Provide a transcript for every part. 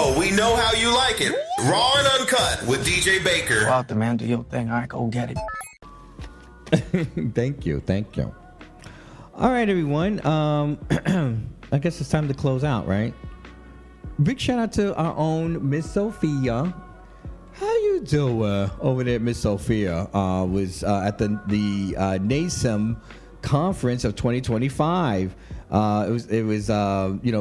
Oh, we know how you like it. Raw and uncut with DJ Baker. Go out there, man. Do your thing. All right, go get it. Thank you. All right, everyone. I guess it's time to close out, right? Big shout out to our own Miss Sophia. How you doing over there, Miss Sophia? Was at the NASEM conference of 2025. It was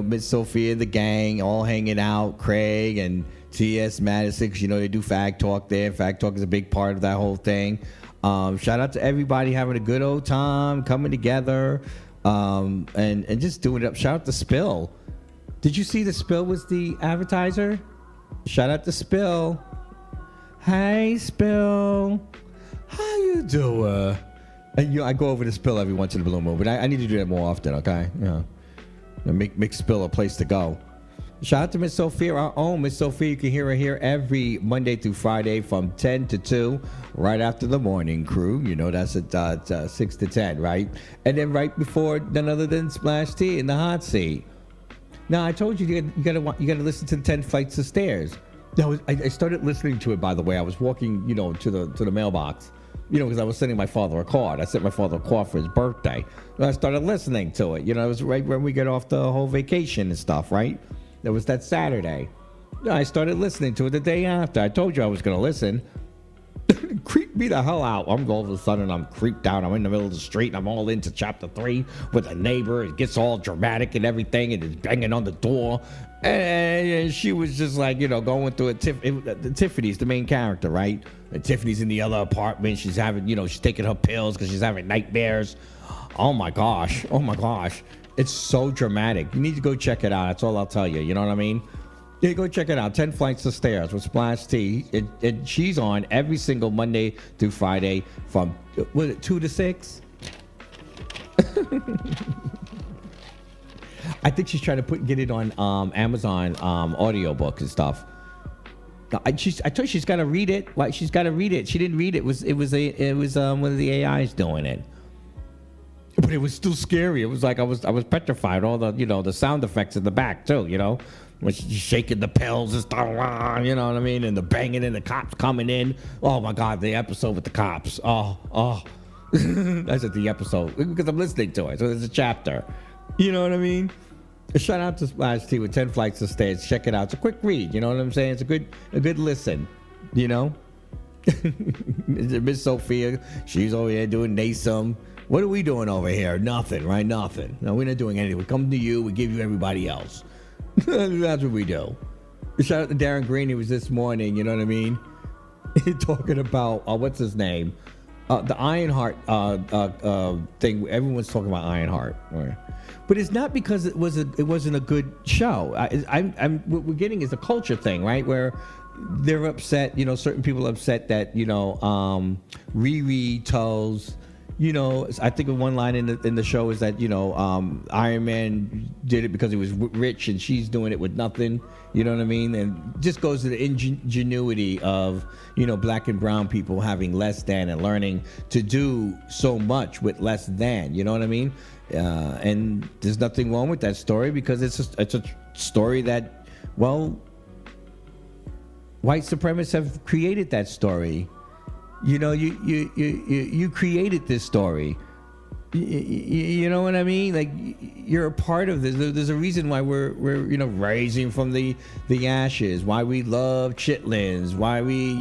Miss Sophia and the gang all hanging out. Craig and T.S. Madison, 'cause, they do Fag Talk there. Fag Talk is a big part of that whole thing. Shout out to everybody having a good old time, coming together, and just doing it up. Shout out to Spill. Did you see the Spill was the advertiser? Shout out to Spill. Hey, Spill. How you doing? And I go over to Spill every once in a blue moon, but I need to do that more often, okay? Make Spill a place to go. Shout out to Miss Sophia, our own Miss Sophia. You can hear her here every Monday through Friday from 10 to 2, right after the morning crew. That's at 6 to 10, right? And then right before none other than Splash T in the hot seat. Now, I told you gotta listen to the 10 Flights of Stairs. I started listening to it, by the way. I was walking, to the mailbox. Because I was sending my father a card. I sent my father a card for his birthday. And I started listening to it. It was right when we get off the whole vacation and stuff, right? That was that Saturday. I started listening to it the day after. I told you I was going to listen. It creeped me the hell out. I'm all of a sudden, I'm creeped out. I'm in the middle of the street, and I'm all into chapter 3 with a neighbor. It gets all dramatic and everything, and it's banging on the door. And she was just like, going through Tiffany's the main character, right? And Tiffany's in the other apartment. She's having, she's taking her pills because she's having nightmares. Oh my gosh. It's so dramatic. You need to go check it out. That's all I'll tell you. You know what I mean? Yeah, go check it out. 10 Flights of Stairs with Splash T. She's on every single Monday through Friday from 2 to 6. I think she's trying to get it on Amazon audiobook and stuff. I told you she's got to read it. Like, she's got to read it. She didn't read it. It was one of the AIs doing it. But it was still scary. It was like I was petrified. All the the sound effects in the back too. When she's shaking the pills and stuff. You know what I mean? And the banging and the cops coming in. Oh my God, the episode with the cops. Oh. That's at the episode because I'm listening to it. So there's a chapter. You know what I mean? Shout out to Splash T with 10 Flights of Stairs. Check it out. It's a quick read. You know what I'm saying? It's a good listen. Miss Sophia, she's over here doing NASEM. What are we doing over here? Nothing, right? Nothing. No, we're not doing anything. We come to you. We give you everybody else. That's what we do. Shout out to Darren Green. He was this morning. You know what I mean? Talking about what's his name? The Ironheart thing. Everyone's talking about Ironheart, but it's not because it wasn't a good show. What we're getting is a culture thing, right? Where they're upset. Certain people are upset that Riri tells. I think one line in the show is that Iron Man did it because he was rich and she's doing it with nothing. You know what I mean? And just goes to the ingenuity of black and brown people having less than and learning to do so much with less than. You know what I mean? And there's nothing wrong with that story because it's a story that white supremacists have created that story. You created this story. You know what I mean? Like, you're a part of this. There's a reason why we're rising from the ashes. Why we love chitlins. Why we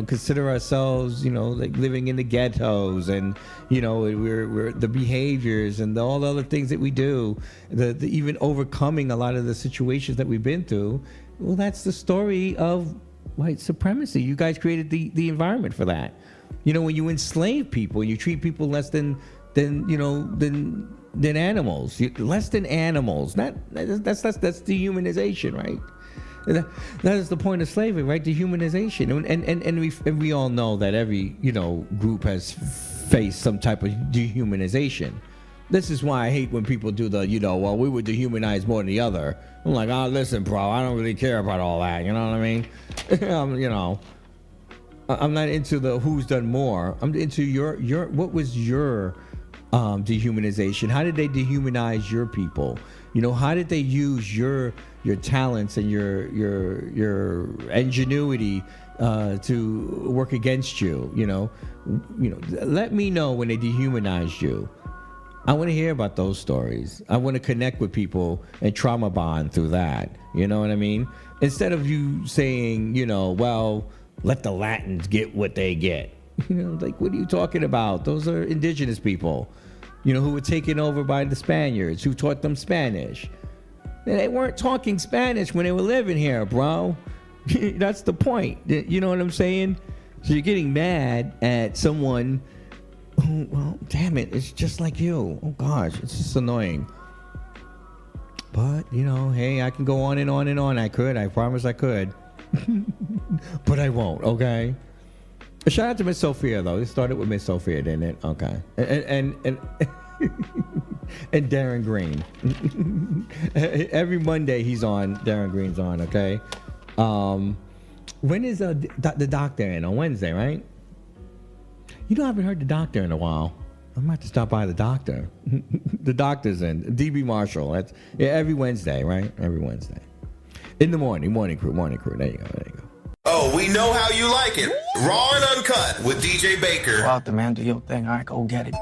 consider ourselves like living in the ghettos, and we're the behaviors and all the other things that we do. The even overcoming a lot of the situations that we've been through. Well, that's the story of white supremacy. You guys created the environment for that. When you enslave people, you treat people less than animals, less than animals. That's dehumanization, right? That is the point of slavery, right? Dehumanization, and we all know that every group has faced some type of dehumanization. This is why I hate when people do the, well, we were dehumanized more than the other. I'm like, listen, bro, I don't really care about all that. You know what I mean? I'm not into the who's done more. I'm into your what was your dehumanization? How did they dehumanize your people? How did they use your your talents and your ingenuity to work against you. Let me know when they dehumanized you. I want to hear about those stories. I want to connect with people and trauma bond through that. You know what I mean? Instead of you saying, well, let the Latins get what they get. What are you talking about? Those are indigenous people, who were taken over by the Spaniards, who taught them Spanish. And they weren't talking Spanish when they were living here, bro. That's the point. You know what I'm saying? So you're getting mad at someone who, well, damn it, it's just like you. Oh, gosh, it's just annoying. But, hey, I can go on and on and on. I promise I could. But I won't, okay? Shout out to Miss Sophia, though. It started with Miss Sophia, didn't it? Okay. And and Darren Green. Every Monday he's on. Darren Green's on, okay? When is the doctor in? On Wednesday, right? I haven't heard the doctor in a while. I'm about to stop by the doctor. The doctor's in. DB Marshall. That's every Wednesday, right? Every Wednesday. In the morning crew. There you go. Oh, we know how you like it. Raw and uncut with DJ Baker. Go out there, man. Do your thing. All right, go get it.